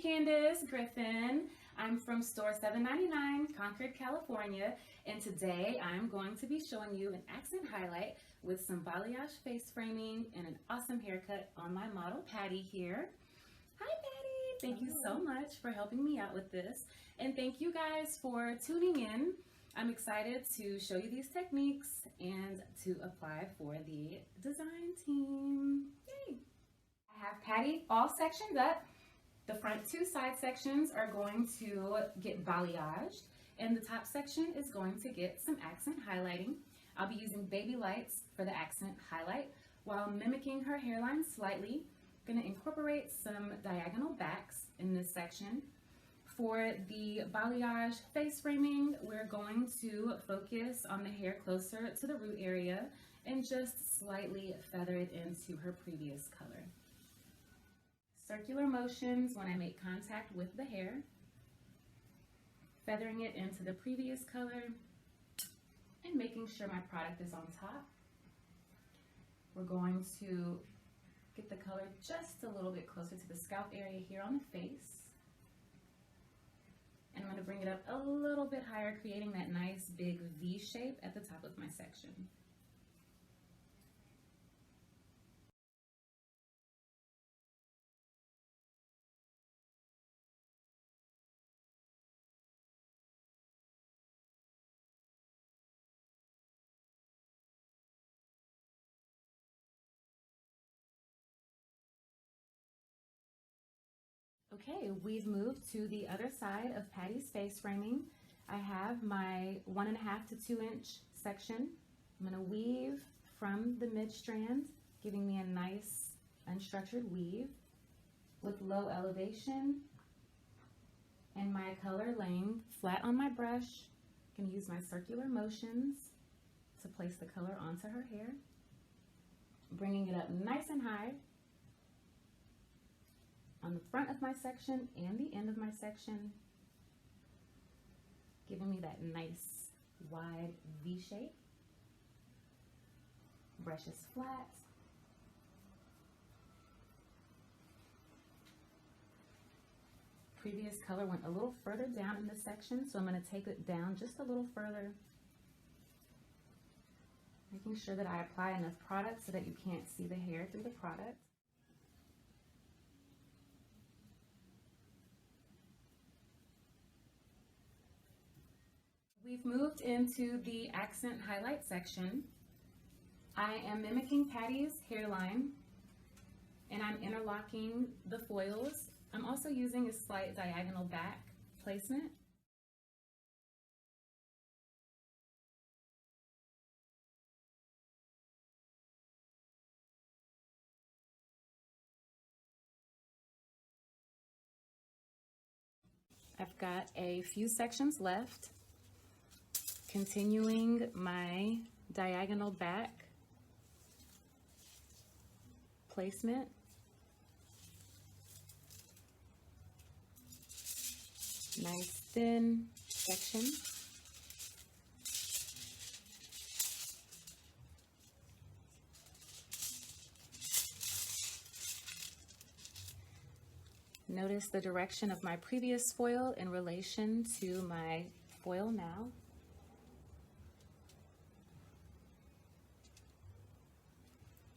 Candace Griffin. I'm from store 799, Concord, California, and today I'm going to be showing you an accent highlight with some balayage face framing and an awesome haircut on my model Patty here. Hi Patty, thank you so much for helping me out with this, and thank you guys for tuning in. I'm excited to show you these techniques and to apply for the design team. Yay! I have Patty all sectioned up. The front two side sections are going to get balayaged, and the top section is going to get some accent highlighting. I'll be using baby lights for the accent highlight while mimicking her hairline slightly. I'm going to incorporate some diagonal backs in this section. For the balayage face framing, we're going to focus on the hair closer to the root area and just slightly feather it into her previous color. Circular motions when I make contact with the hair, feathering it into the previous color, and making sure my product is on top. We're going to get the color just a little bit closer to the scalp area here on the face. And I'm going to bring it up a little bit higher, creating that nice big V shape at the top of my section. Okay, we've moved to the other side of Patty's face framing. I have my 1.5 to 2 inch section. I'm going to weave from the mid strand, giving me a nice unstructured weave with low elevation, and my color laying flat on my brush. I'm going to use my circular motions to place the color onto her hair, bringing it up nice and high on the front of my section and the end of my section, giving me that nice wide V shape. Brush is flat. Previous color went a little further down in this section, so I'm going to take it down just a little further, making sure that I apply enough product so that you can't see the hair through the product. We've moved into the accent highlight section. I am mimicking Patty's hairline, and I'm interlocking the foils. I'm also using a slight diagonal back placement. I've got a few sections left. Continuing my diagonal back placement. Nice thin section. Notice the direction of my previous foil in relation to my foil now.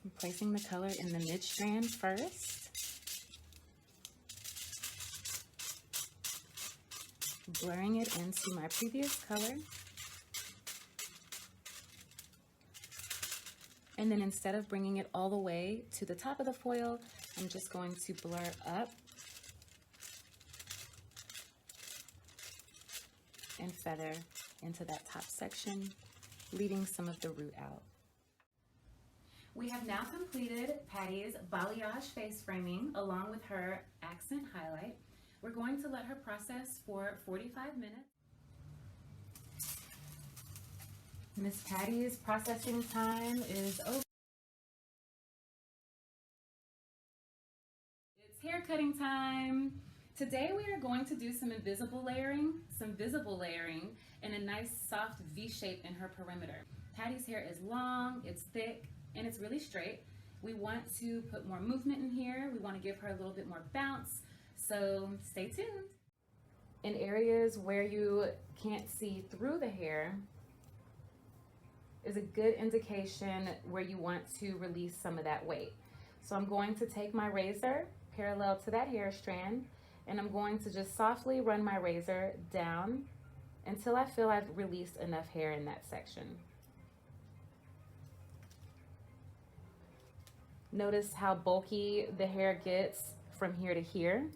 I'm placing the color in the mid strand first, blurring it into my previous color, and then instead of bringing it all the way to the top of the foil, I'm just going to blur up and feather into that top section, leaving some of the root out. We have now completed Patty's balayage face framing along with her accent highlight. We're going to let her process for 45 minutes. Miss Patty's processing time is over. It's hair cutting time. Today we are going to do some invisible layering, some visible layering, and a nice soft V shape in her perimeter. Patty's hair is long, it's thick, and it's really straight. We want to put more movement in here. We want to give her a little bit more bounce. So stay tuned. In areas where you can't see through the hair is a good indication where you want to release some of that weight. So I'm going to take my razor parallel to that hair strand, and I'm going to just softly run my razor down until I feel I've released enough hair in that section. Notice how bulky the hair gets from here to here.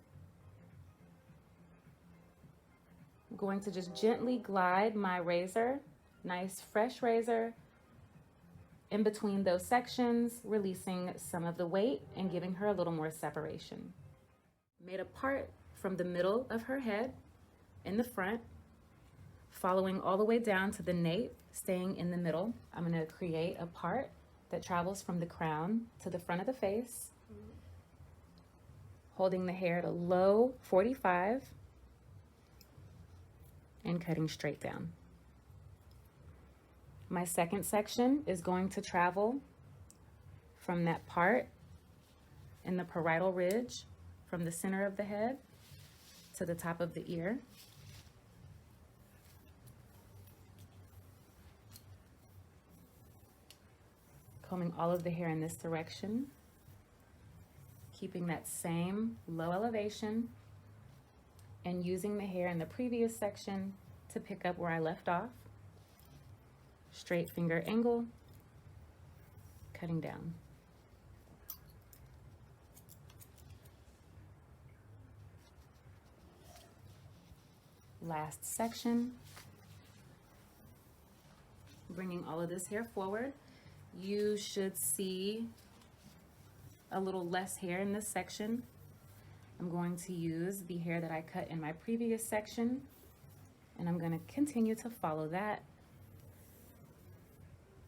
I'm going to just gently glide my razor, nice fresh razor, in between those sections, releasing some of the weight and giving her a little more separation. Made apart from the middle of her head in the front, following all the way down to the nape, staying in the middle. I'm going to create a part that travels from the crown to the front of the face, holding the hair at a low 45 and cutting straight down. My second section is going to travel from that part in the parietal ridge from the center of the head to the top of the ear. Combing all of the hair in this direction, keeping that same low elevation, and using the hair in the previous section to pick up where I left off. Straight finger angle, cutting down. Last section, bringing all of this hair forward. You should see a little less hair in this section. I'm going to use the hair that I cut in my previous section, and I'm going to continue to follow that.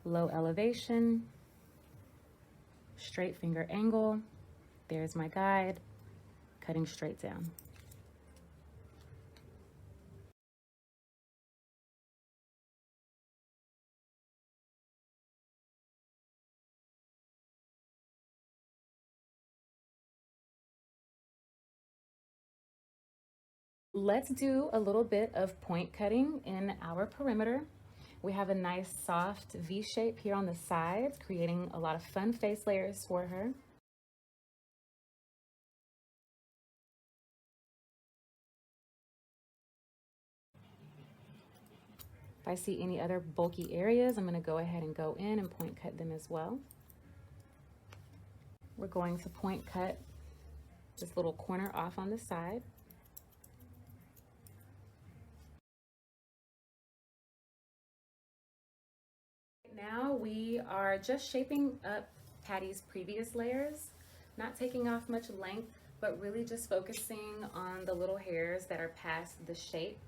Low elevation, straight finger angle. There's my guide, cutting straight down. Let's do a little bit of point cutting in our perimeter. We have a nice soft V shape here on the sides, creating a lot of fun face layers for her. If I see any other bulky areas, I'm going to go ahead and go in and point cut them as well. We're going to point cut this little corner off on the side. Now we are just shaping up Patty's previous layers, not taking off much length, but really just focusing on the little hairs that are past the shape.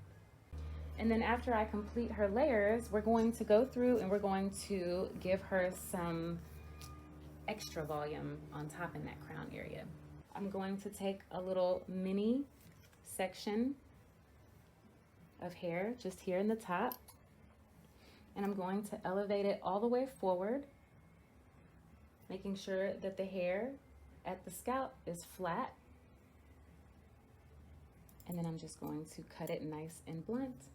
And then after I complete her layers, we're going to go through and we're going to give her some extra volume on top in that crown area. I'm going to take a little mini section of hair just here in the top, and I'm going to elevate it all the way forward, making sure that the hair at the scalp is flat. And then I'm just going to cut it nice and blunt.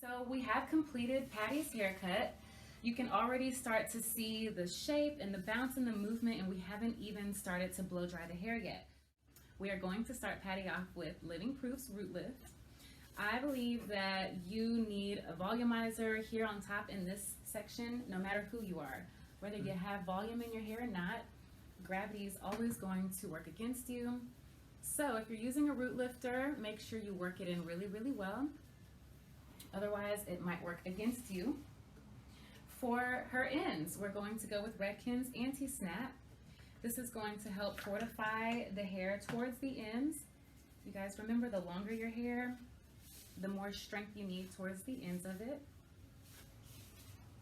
So we have completed Patty's haircut. You can already start to see the shape and the bounce and the movement, and we haven't even started to blow dry the hair yet. We are going to start Patty off with Living Proof's Root Lift. I believe that you need a volumizer here on top in this section, no matter who you are. Whether you have volume in your hair or not, gravity is always going to work against you. So if you're using a root lifter, make sure you work it in really, really well. Otherwise, it might work against you. For her ends, we're going to go with Redken's Anti-Snap. This is going to help fortify the hair towards the ends. You guys remember, the longer your hair, the more strength you need towards the ends of it.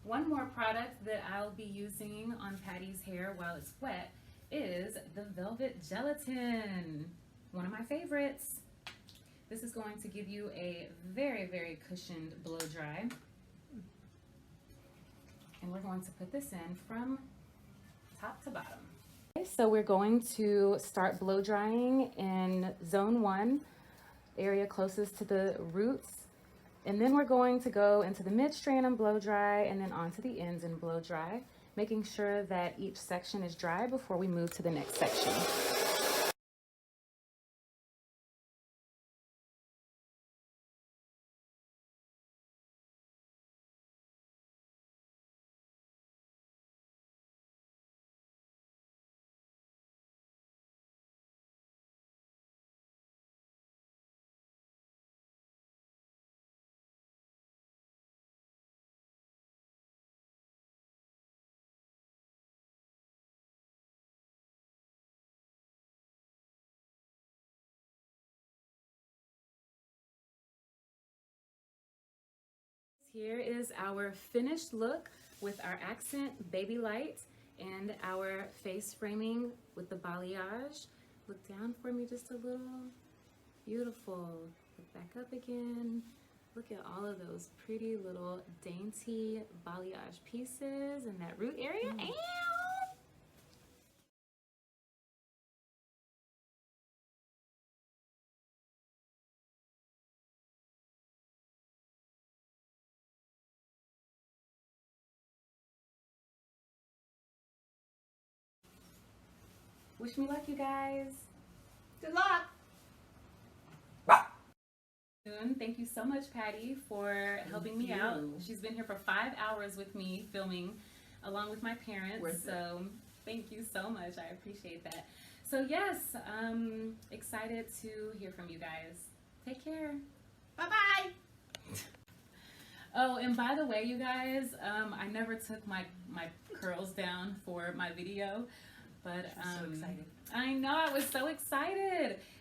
One more product that I'll be using on Patty's hair while it's wet is the Velvet Gelatin, one of my favorites. This is going to give you a very, very cushioned blow dry. And we're going to put this in from top to bottom. Okay, so we're going to start blow drying in zone 1, area closest to the roots. And then we're going to go into the mid-strand and blow dry, and then onto the ends and blow dry, making sure that each section is dry before we move to the next section. Here is our finished look with our accent baby light and our face framing with the balayage. Look down for me just a little. Beautiful. Look back up again. Look at all of those pretty little dainty balayage pieces in that root area. Ow! Wish me luck, you guys. Good luck. Thank you so much, Patty, for helping me out. She's been here for 5 hours with me filming along with my parents. So thank you so much. I appreciate that. So yes, excited to hear from you guys. Take care. Bye-bye. Oh, and by the way, you guys, I never took my curls down for my video, but So excited. I know, I was so excited.